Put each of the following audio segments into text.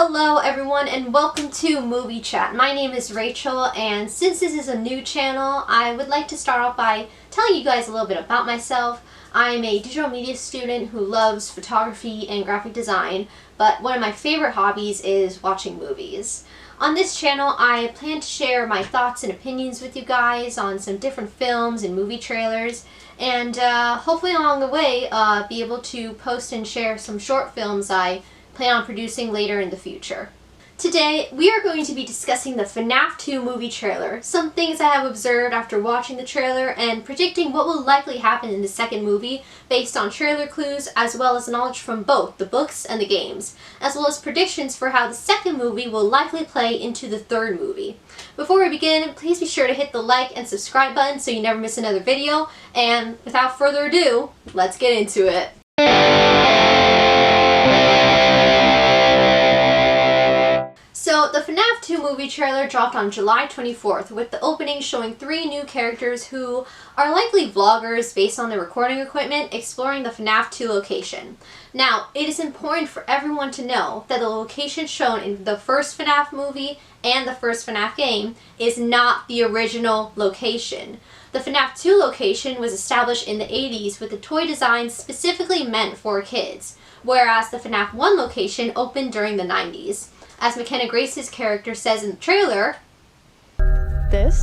Hello everyone and welcome to Movie Chat. My name is Rachel, and since this is a new channel, I would like to start off by telling you guys a little bit about myself. I'm a digital media student who loves photography and graphic design, but one of my favorite hobbies is watching movies. On this channel, I plan to share my thoughts and opinions with you guys on some different films and movie trailers, and hopefully along the way be able to post and share some short films I plan on producing later in the future. Today, we are going to be discussing the FNAF 2 movie trailer, some things I have observed after watching the trailer, and predicting what will likely happen in the second movie based on trailer clues, as well as knowledge from both the books and the games, as well as predictions for how the second movie will likely play into the third movie. Before we begin, please be sure to hit the like and subscribe button so you never miss another video, and without further ado, let's get into it. So, the FNAF 2 movie trailer dropped on July 24th, with the opening showing 3 new characters who are likely vloggers based on their recording equipment exploring the FNAF 2 location. Now, it is important for everyone to know that the location shown in the first FNAF movie and the first FNAF game is not the original location. The FNAF 2 location was established in the 80s with a toy design specifically meant for kids, whereas the FNAF 1 location opened during the 90s. As McKenna Grace's character says in the trailer, "This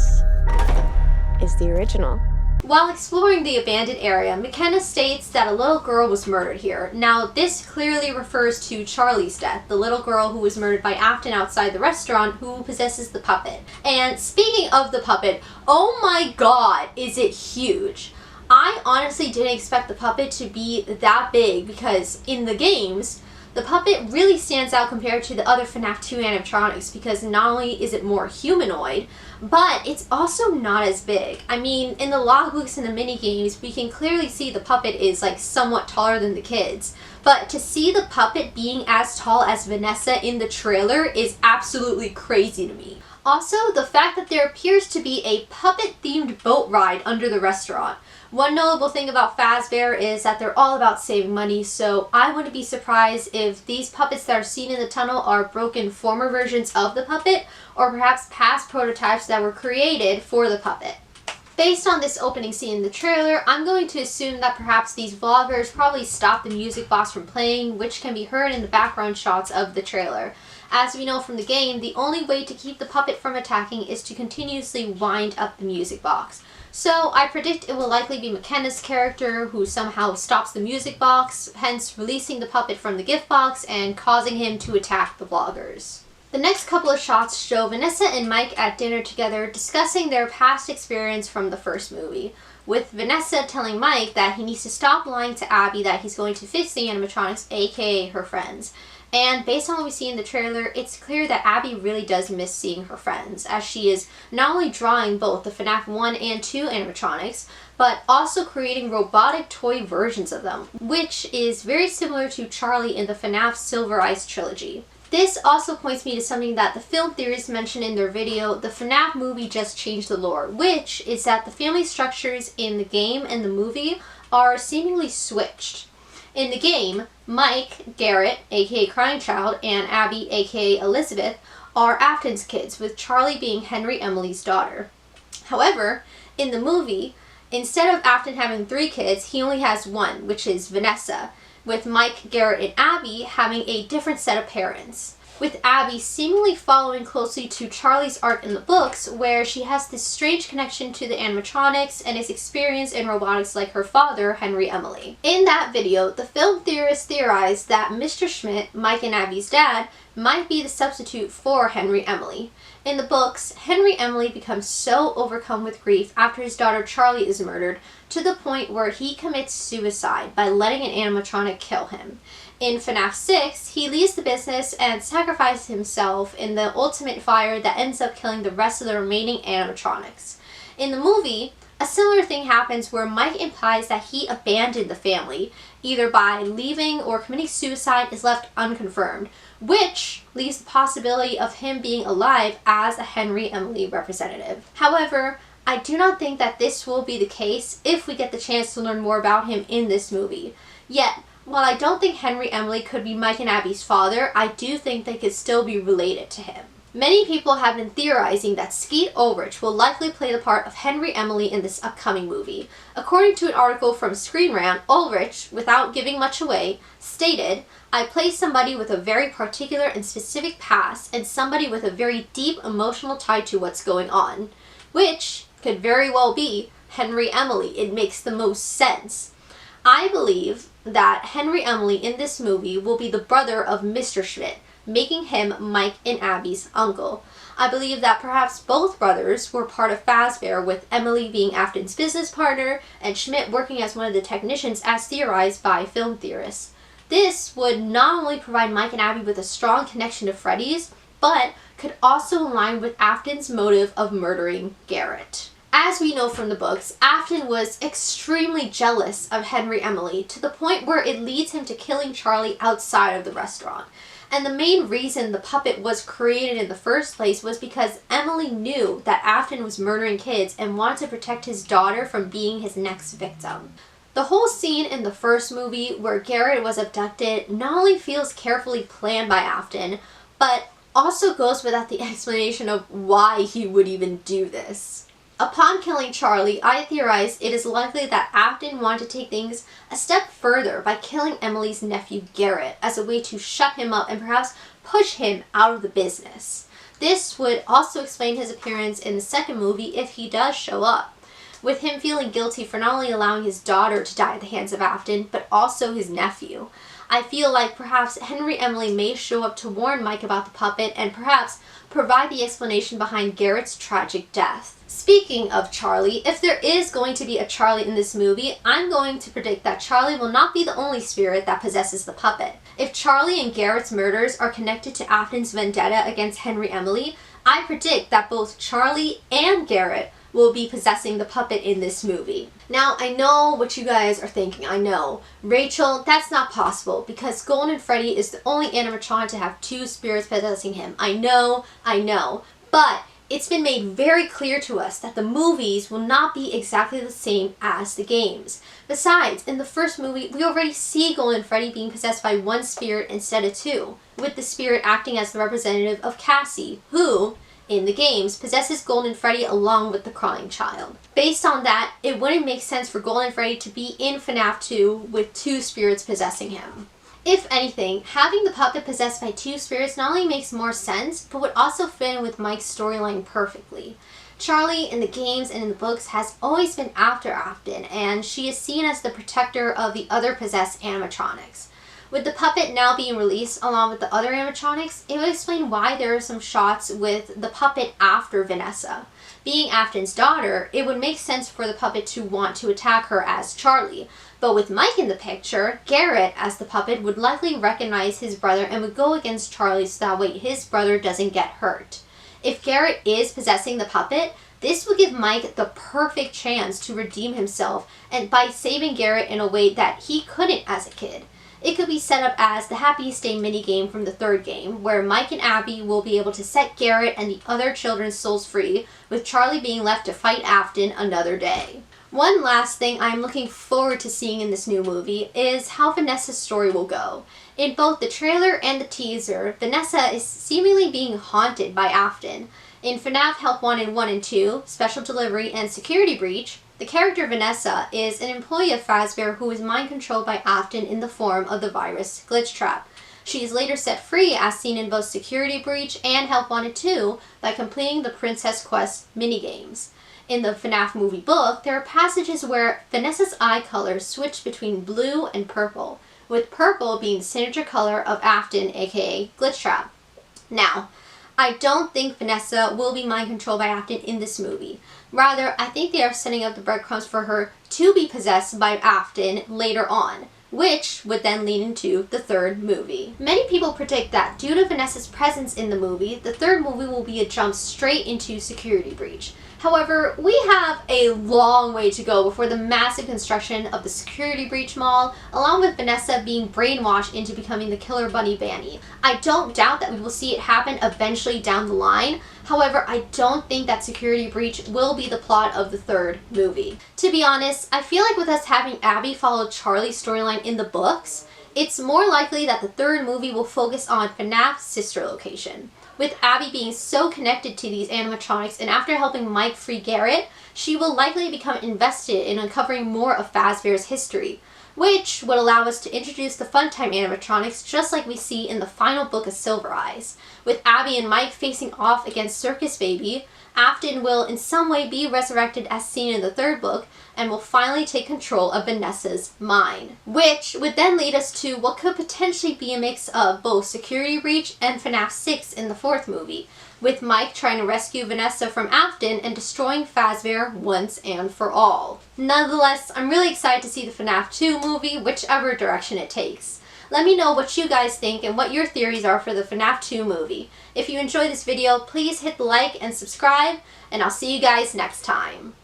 is the original." While exploring the abandoned area, McKenna states that a little girl was murdered here. Now, this clearly refers to Charlie's death, the little girl who was murdered by Afton outside the restaurant who possesses the puppet. And speaking of the puppet, oh my god, is it huge! I honestly didn't expect the puppet to be that big because in the games, the puppet really stands out compared to the other FNAF 2 animatronics because not only is it more humanoid, but it's also not as big. I mean, in the logbooks and the minigames, we can clearly see the puppet is like somewhat taller than the kids. But to see the puppet being as tall as Vanessa in the trailer is absolutely crazy to me. Also, the fact that there appears to be a puppet-themed boat ride under the restaurant. One notable thing about Fazbear is that they're all about saving money, so I wouldn't be surprised if these puppets that are seen in the tunnel are broken former versions of the puppet, or perhaps past prototypes that were created for the puppet. Based on this opening scene in the trailer, I'm going to assume that perhaps these vloggers probably stopped the music box from playing, which can be heard in the background shots of the trailer. As we know from the game, the only way to keep the puppet from attacking is to continuously wind up the music box. So I predict it will likely be McKenna's character who somehow stops the music box, hence releasing the puppet from the gift box and causing him to attack the vloggers. The next couple of shots show Vanessa and Mike at dinner together discussing their past experience from the first movie, with Vanessa telling Mike that he needs to stop lying to Abby that he's going to fix the animatronics, aka her friends. And based on what we see in the trailer, it's clear that Abby really does miss seeing her friends, as she is not only drawing both the FNAF 1 and 2 animatronics, but also creating robotic toy versions of them, which is very similar to Charlie in the FNAF Silver Ice trilogy. This also points me to something that the film theorists mentioned in their video, the FNAF movie just changed the lore, which is that the family structures in the game and the movie are seemingly switched. In the game, Mike, Garrett, aka Crying Child, and Abby, aka Elizabeth, are Afton's kids, with Charlie being Henry Emily's daughter. However, in the movie, instead of Afton having 3 kids, he only has 1, which is Vanessa, with Mike, Garrett, and Abby having a different set of parents, with Abby seemingly following closely to Charlie's arc in the books, where she has this strange connection to the animatronics and is experienced in robotics like her father, Henry Emily. In that video, the film theorists theorized that Mr. Schmidt, Mike and Abby's dad, might be the substitute for Henry Emily. In the books, Henry Emily becomes so overcome with grief after his daughter Charlie is murdered, to the point where he commits suicide by letting an animatronic kill him. In FNAF 6, he leaves the business and sacrifices himself in the ultimate fire that ends up killing the rest of the remaining animatronics. In the movie, a similar thing happens where Mike implies that he abandoned the family, either by leaving or committing suicide is left unconfirmed, which leaves the possibility of him being alive as a Henry Emily representative. However, I do not think that this will be the case if we get the chance to learn more about him in this movie. Yet, While I don't think Henry Emily could be Mike and Abby's father, I do think they could still be related to him. Many people have been theorizing that Skeet Ulrich will likely play the part of Henry Emily in this upcoming movie. According to an article from Screen Rant, Ulrich, without giving much away, stated, "I play somebody with a very particular and specific past and somebody with a very deep emotional tie to what's going on," which could very well be Henry Emily. It makes the most sense. I believe that Henry Emily in this movie will be the brother of Mr. Schmidt, making him Mike and Abby's uncle. I believe that perhaps both brothers were part of Fazbear, with Emily being Afton's business partner and Schmidt working as one of the technicians as theorized by film theorists. This would not only provide Mike and Abby with a strong connection to Freddy's, but could also align with Afton's motive of murdering Garrett. As we know from the books, Afton was extremely jealous of Henry Emily to the point where it leads him to killing Charlie outside of the restaurant. And the main reason the puppet was created in the first place was because Emily knew that Afton was murdering kids and wanted to protect his daughter from being his next victim. The whole scene in the first movie where Garrett was abducted not only feels carefully planned by Afton, but also goes without the explanation of why he would even do this. Upon killing Charlie, I theorized it is likely that Afton wanted to take things a step further by killing Emily's nephew Garrett as a way to shut him up and perhaps push him out of the business. This would also explain his appearance in the second movie if he does show up, with him feeling guilty for not only allowing his daughter to die at the hands of Afton, but also his nephew. I feel like perhaps Henry Emily may show up to warn Mike about the puppet and perhaps provide the explanation behind Garrett's tragic death. Speaking of Charlie, if there is going to be a Charlie in this movie, I'm going to predict that Charlie will not be the only spirit that possesses the puppet. If Charlie and Garrett's murders are connected to Afton's vendetta against Henry Emily, I predict that both Charlie and Garrett will be possessing the puppet in this movie. Now, I know what you guys are thinking. I know, Rachel, that's not possible because Golden Freddy is the only animatronic to have two spirits possessing him. I know, but it's been made very clear to us that the movies will not be exactly the same as the games. Besides, in the first movie, we already see Golden Freddy being possessed by one spirit instead of two, with the spirit acting as the representative of Cassie, who, in the games, possesses Golden Freddy along with the crying child. Based on that, it wouldn't make sense for Golden Freddy to be in FNAF 2 with two spirits possessing him. If anything, having the puppet possessed by two spirits not only makes more sense, but would also fit in with Mike's storyline perfectly. Charlie, in the games and in the books, has always been after Afton, and she is seen as the protector of the other possessed animatronics. With the puppet now being released along with the other animatronics, it would explain why there are some shots with the puppet after Vanessa. Being Afton's daughter, it would make sense for the puppet to want to attack her as Charlie. But with Mike in the picture, Garrett as the puppet would likely recognize his brother and would go against Charlie so that way his brother doesn't get hurt. If Garrett is possessing the puppet, this would give Mike the perfect chance to redeem himself and by saving Garrett in a way that he couldn't as a kid. It could be set up as the Happiest Day minigame from the third game, where Mike and Abby will be able to set Garrett and the other children's souls free, with Charlie being left to fight Afton another day. One last thing I'm looking forward to seeing in this new movie is how Vanessa's story will go. In both the trailer and the teaser, Vanessa is seemingly being haunted by Afton. In FNAF Help Wanted 1 and 2, Special Delivery, and Security Breach, the character Vanessa is an employee of Fazbear who is mind-controlled by Afton in the form of the virus Glitch Trap. She is later set free as seen in both Security Breach and Help Wanted 2 by completing the Princess Quest minigames. In the FNAF movie book, there are passages where Vanessa's eye colors switch between blue and purple, with purple being the signature color of Afton, aka Glitch Trap. Now, I don't think Vanessa will be mind-controlled by Afton in this movie. Rather, I think they are setting up the breadcrumbs for her to be possessed by Afton later on, which would then lead into the third movie. Many people predict that due to Vanessa's presence in the movie, the third movie will be a jump straight into Security Breach. However, we have a long way to go before the massive construction of the Security Breach Mall, along with Vanessa being brainwashed into becoming the Killer Bunny Banny. I don't doubt that we will see it happen eventually down the line. However, I don't think that Security Breach will be the plot of the third movie. To be honest, I feel like with us having Abby follow Charlie's storyline in the books, It's more likely that the third movie will focus on FNAF's sister location. With Abby being so connected to these animatronics and after helping Mike free Garrett, she will likely become invested in uncovering more of Fazbear's history, which would allow us to introduce the Funtime animatronics just like we see in the final book of Silver Eyes. With Abby and Mike facing off against Circus Baby, Afton will in some way be resurrected as seen in the third book and will finally take control of Vanessa's mind, which would then lead us to what could potentially be a mix of both Security Breach and FNAF 6 in the fourth movie, with Mike trying to rescue Vanessa from Afton and destroying Fazbear once and for all. Nonetheless, I'm really excited to see the FNAF 2 movie, whichever direction it takes. Let me know what you guys think and what your theories are for the FNAF 2 movie. If you enjoyed this video, please hit the like and subscribe, and I'll see you guys next time.